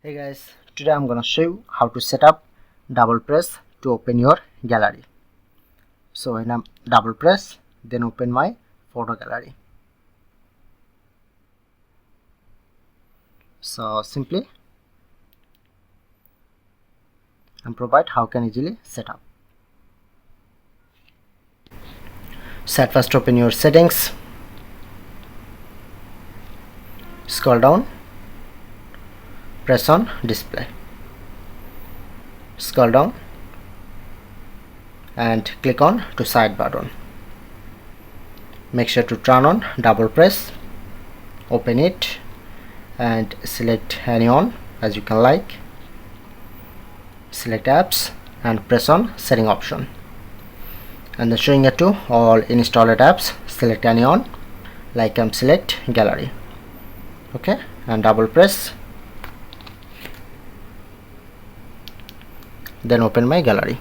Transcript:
Hey guys, today I'm gonna show you how to set up double press to open your gallery. So when I'm double press, then open my photo gallery. So simply and provide how can easily set up. So at first open your settings, scroll down, press on display, scroll down and click on to side button. Make sure to turn on double press, open it and select any on as you can like, select apps and press on setting option, and then showing it to all installed apps, select any on, like select gallery. Okay, and double press, then open my gallery.